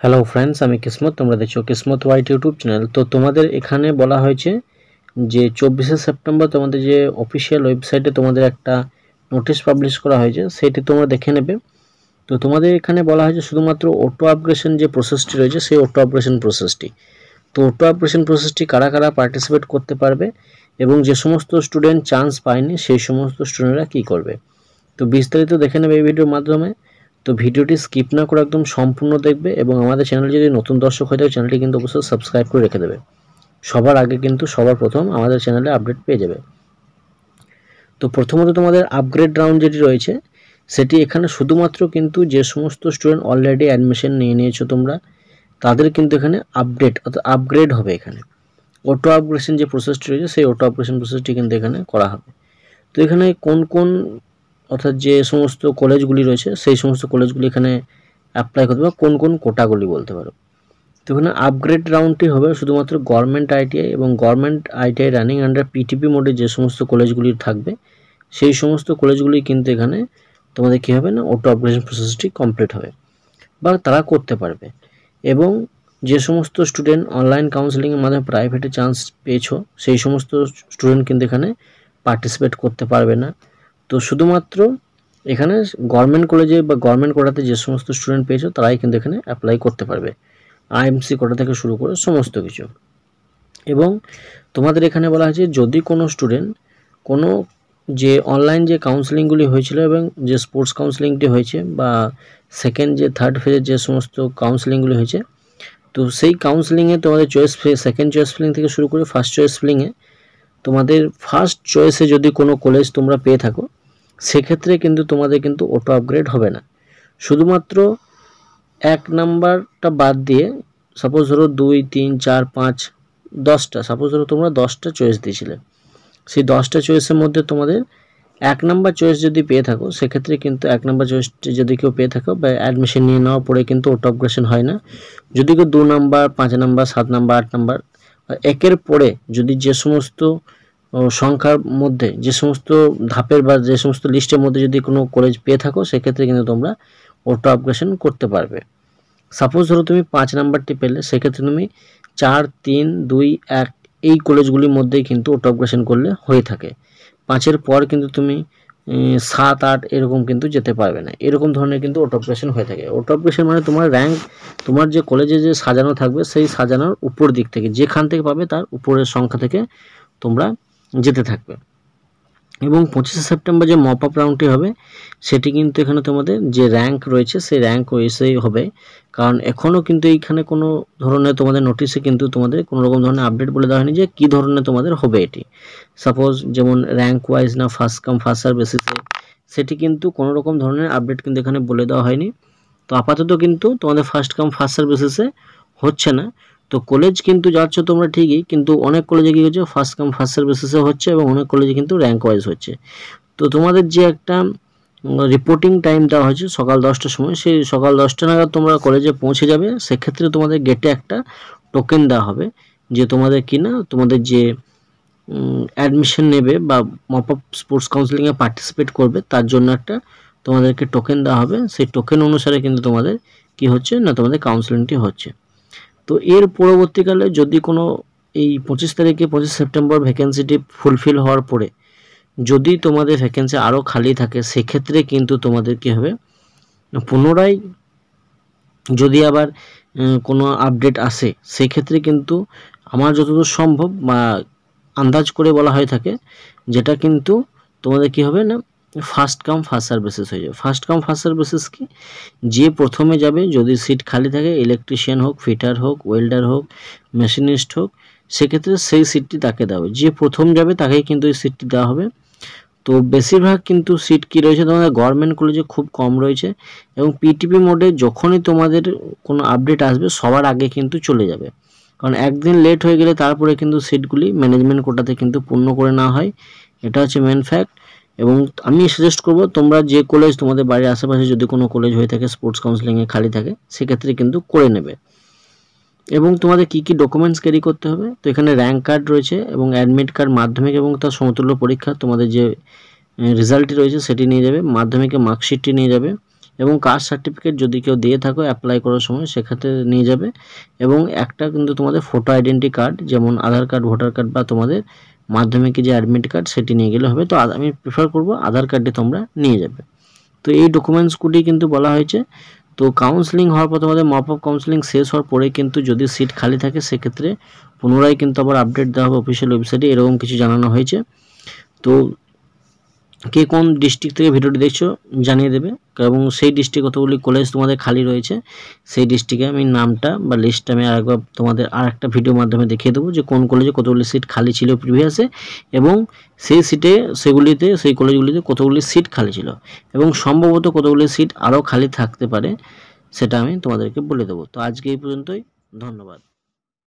Hello friends, আমি কিসমত। তোমরা দেখছো কিসমত ওয়াইট ইউটিউব চ্যানেল। তো তোমাদের এখানে বলা হয়েছে যে 24শে সেপ্টেম্বর তোমাদের যে অফিসিয়াল ওয়েবসাইটে তোমাদের একটা নোটিশ পাবলিশ করা হয়েছে, সেটি তোমরা দেখে নেবে। তো তোমাদের এখানে বলা হয়েছে শুধুমাত্র অটো আপগ্রেশন যে প্রসেসটি রয়েছে সেই অটো আপগ্রেশন প্রসেসটি। তো অটো আপগ্রেশন প্রসেসটি কারা কারা পার্টিসিপেট করতে পারবে এবং যে সমস্ত স্টুডেন্ট চান্স পায়নি সেই সমস্ত স্টুডেন্টরা কী করবে, তো বিস্তারিত দেখে নেবে এই ভিডিওর মাধ্যমে। তো ভিডিওটি স্কিপ না করে একদম সম্পূর্ণ দেখবে এবং আমাদের চ্যানেল যদি নতুন দর্শক হয়ে থাকে চ্যানেলটি কিন্তু অবশ্যই সাবস্ক্রাইব করে রেখে দেবে। সবার আগে কিন্তু সবার প্রথম আমাদের চ্যানেলে আপডেট পেয়ে যাবে। তো প্রথমত তোমাদের আপগ্রেড রাউন্ড যেটি রয়েছে সেটি এখানে শুধুমাত্র কিন্তু যে সমস্ত স্টুডেন্ট অলরেডি অ্যাডমিশন নিয়ে নিয়েছো তোমরা তাদের কিন্তু এখানে আপডেট অর্থাৎ আপগ্রেড হবে। এখানে অটো আপগ্রেশন যে প্রসেসটি রয়েছে সেই অটো আপগ্রেশন প্রসেসটি কিন্তু এখানে করা হবে। তো এখানে কোন কোন অর্থাৎ যে সমস্ত কলেজগুলি রয়েছে সেই সমস্ত কলেজগুলি এখানে অ্যাপ্লাই করতে পারো, কোন কোন কোটাগুলি বলতে পারো। তো এখানে আপগ্রেড রাউন্ডটি হবে শুধুমাত্র গভর্নমেন্ট আইটিআই এবং government ITI running under PTP মোডে যে সমস্ত কলেজগুলি থাকবে সেই সমস্ত কলেজগুলি কিন্তু এখানে তোমাদের কী হবে না, অটো আপগ্রেশন প্রসেসটি কমপ্লিট হবে বা তারা করতে পারবে। এবং যে সমস্ত স্টুডেন্ট অনলাইন কাউন্সেলিংয়ের মাধ্যমে প্রাইভেটে চান্স পেয়েছো সেই সমস্ত স্টুডেন্ট কিন্তু এখানে পার্টিসিপেট করতে পারবে না। তো শুধুমাত্র এখানে গভর্নমেন্ট কলেজে বা গভর্নমেন্ট কোটাতে যে সমস্ত স্টুডেন্ট পেয়েছো তারাই কিন্তু এখানে অ্যাপ্লাই করতে পারবে, আইএমসি কোটা থেকে শুরু করে সমস্ত কিছু। এবং তোমাদের এখানে বলা হয়েছে যদি কোনো স্টুডেন্ট কোনো যে অনলাইন যে কাউন্সেলিংগুলি হয়েছিল এবং যে স্পোর্টস কাউন্সেলিংটি হয়েছে বা সেকেন্ড যে থার্ড ফেজের যে সমস্ত কাউন্সেলিংগুলি হয়েছে, তো সেই কাউন্সেলিংয়ে তোমাদের চয়েস সেকেন্ড চয়েস ফিলিং থেকে শুরু করে ফার্স্ট চয়েস ফিলিংয়ে তোমাদের ফার্স্ট চয়েসে যদি কোনো কলেজ তোমরা পেয়ে থাকো সেক্ষেত্রে কিন্তু তোমাদের কিন্তু অটো আপগ্রেড হবে না। শুধুমাত্র এক নাম্বারটা বাদ দিয়ে সাপোজ ধরো 2, 3, 4, 5, 10টা, সাপোজ ধরো তোমরা 10টা চয়েস দিয়েছিলে, সেই 10টা চয়েসের মধ্যে তোমাদের এক নাম্বার চয়েস যদি পেয়ে থাকো সেক্ষেত্রে কিন্তু এক নাম্বার চয়েসটি যদি কেউ পেয়ে থাকো বা অ্যাডমিশন নিয়ে নেওয়ার পরে কিন্তু অটো আপগ্রেশন হয় না। যদি কেউ 2 নাম্বার, 5 নাম্বার, 7 নাম্বার, 8 নাম্বার একের পরে যদি যে সমস্ত সংখ্যার মধ্যে যে সমস্ত ধাপের বা যে সমস্ত লিস্টের মধ্যে যদি কোনো কলেজ পেয়ে থাকো সেক্ষেত্রে কিন্তু তোমরা অটো আপগ্রেশন করতে পারবে। সাপোজ ধরো তুমি 5 নাম্বারটি পেলে সেক্ষেত্রে তুমি 4, 3, 2, 1 এই কলেজগুলির মধ্যেই কিন্তু অটো আপগ্রেশন করলে হয়ে থাকে। 5-এর পর কিন্তু তুমি 7, 8 এরকম কিন্তু যেতে পারবে না, এরকম ধরনের কিন্তু অটো আপগ্রেশন হয়ে থাকে। অটো আপগ্রেশন মানে তোমার র্যাঙ্ক তোমার যে কলেজে যে সাজানো থাকবে সেই সাজানোর উপর দিক থেকে যেখান থেকে পাবে তার উপরের সংখ্যা থেকে তোমরা যেতে থাকবে। এবং 25শে সেপ্টেম্বর যে মপ আপ রাউন্ডটি হবে সেটি কিন্তু এখানে তোমাদের যে র্যাঙ্ক রয়েছে সেই র্যাঙ্ক ওয়েসেই হবে, কারণ এখনও কিন্তু এইখানে কোনো ধরনের তোমাদের নোটিশে কিন্তু তোমাদের কোনো রকম ধরনের আপডেট বলে দেওয়া হয়নি যে কী ধরনের তোমাদের হবে এটি। সাপোজ যেমন র্যাঙ্ক ওয়াইজ না ফার্স্ট কাম ফার্স্ট সার্ভ বেসিসে, সেটি কিন্তু কোনো রকম ধরনের আপডেট কিন্তু এখানে বলে দেওয়া হয়নি। তো আপাতত কিন্তু তোমাদের ফার্স্ট কাম ফার্স্ট সার্ভ বেসিসে হচ্ছে না। তো কলেজ কিন্তু যাচ্ছ তোমরা ঠিকই, কিন্তু অনেক কলেজে কী হচ্ছে ফার্স্ট কাম ফার্স্ট সার্ভ বেসিসে হচ্ছে এবং অনেক কলেজে কিন্তু র্যাঙ্ক ওয়াইজ হচ্ছে। তো তোমাদের যে একটা রিপোর্টিং টাইম দেওয়া হয়েছে সকাল 10টার সময়, সেই সকাল 10টা নাগাদ তোমরা কলেজে পৌঁছে যাবে। সেক্ষেত্রে তোমাদের গেটে একটা টোকেন দেওয়া হবে যে তোমাদের কিনা তোমাদের যে অ্যাডমিশন নেবে বা মপ আপ স্পোর্টস কাউন্সিলিংয়ে পার্টিসিপেট করবে তার জন্য একটা তোমাদেরকে টোকেন দেওয়া হবে। সেই টোকেন অনুসারে কিন্তু তোমাদের কি হচ্ছে না, তোমাদের কাউন্সিলিংটি হচ্ছে। তো এর পরবর্তীকালে যদি কোনো এই 25 তারিখে 25 সেপ্টেম্বর ভ্যাকেন্সিটি ফুলফিল হওয়ার পরে যদি তোমাদের ভ্যাকেন্সি আরও খালি থাকে সেক্ষেত্রে কিন্তু তোমাদের কী হবে, পুনরায় যদি আবার কোনো আপডেট আসে সেক্ষেত্রে কিন্তু আমার যতদূর সম্ভব বা আন্দাজ করে বলা হয়ে থাকে যেটা কিন্তু তোমাদের কি হবে না, first come first serve basis হয়ে যাবে। First come first serve basis কি, যে প্রথমে যাবে যদি সিট খালি থাকে ইলেকট্রিশিয়ান হোক, ফিটার হোক, ওয়েল্ডার হোক, মেশিনিস্ট হোক, সেক্ষেত্রে সেই সিটটি তাকে দেওয়া হবে। যে প্রথম যাবে তাকেই কিন্তু এই সিটটি দেওয়া হবে। তো বেশিরভাগ কিন্তু সিট কি রয়েছে তোমাদের গভর্নমেন্ট কলেজে খুব কম রয়েছে এবং পিটিপি মোডে যখনই তোমাদের কোনো আপডেট আসবে সবার আগে কিন্তু চলে যাবে, কারণ একদিন লেট হয়ে গেলে তারপরে কিন্তু সিটগুলি ম্যানেজমেন্ট কোটাতে কিন্তু পূর্ণ করে না হয়, এটা হচ্ছে মেন ফ্যাক্ট। এবং আমি সাজেস্ট করব তোমরা যে কলেজ তোমাদের বাড়ির আশেপাশে যদি কোনো কলেজ হয়ে থাকে স্পোর্টস কাউন্সিলিংয়ে খালি থাকে সেক্ষেত্রে কিন্তু করে নেবে। এবং তোমাদের কি কি ডকুমেন্টস ক্যারি করতে হবে, তো এখানে র্যাঙ্ক কার্ড রয়েছে এবং অ্যাডমিট কার্ড, মাধ্যমিক এবং তার সমতুল্য পরীক্ষা তোমাদের যে রেজাল্টটি রয়েছে সেটি নিয়ে যাবে, মাধ্যমিকের মার্কশিটটি নিয়ে যাবে এবং কাস্ট সার্টিফিকেট যদি কেউ দিয়ে থাকো অ্যাপ্লাই করার সময় সেক্ষেত্রে নিয়ে যাবে, এবং একটা কিন্তু তোমাদের ফটো আইডেন্টি কার্ড যেমন আধার কার্ড, ভোটার কার্ড বা তোমাদের মাধ্যমিকের যে অ্যাডমিট কার্ড সেটি নিয়ে গেলে হবে। তো আমি প্রেফার করব আধার কার্ডটি তোমরা নিয়ে যাবে। তো এই ডকুমেন্টসগুলি কিন্তু বলা হয়েছে। তো কাউন্সেলিং হওয়ার পর তোমাদের মপ আপ কাউন্সেলিং শেষ হওয়ার পরে কিন্তু যদি সিট খালি থাকে সেক্ষেত্রে পুনরায় কিন্তু আবার আপডেট দেওয়া হবে অফিসিয়াল ওয়েবসাইটে, এরকম কিছু জানানো হয়েছে। তো কে কোন ডিস্ট্রিক্ট থেকে ভিডিওটি দেখছো জানিয়ে দেবে, এবং সেই ডিস্ট্রিক্ট কতগুলি কলেজ তোমাদের খালি রয়েছে সেই ডিস্ট্রিক্টে আমি নামটা বা লিস্টটা আমি আরেকবার তোমাদের আরেকটা ভিডিওর মাধ্যমে দেখিয়ে দেবো যে কোন কলেজে কতগুলি সিট খালি ছিল প্রিভিয়াসে, এবং সেই সিটে সেই কলেজগুলিতে কতগুলি সিট খালি ছিল, এবং সম্ভবত কতগুলি সিট আরও খালি থাকতে পারে সেটা আমি তোমাদেরকে বলে দেবো। তো আজকে এই পর্যন্তই, ধন্যবাদ।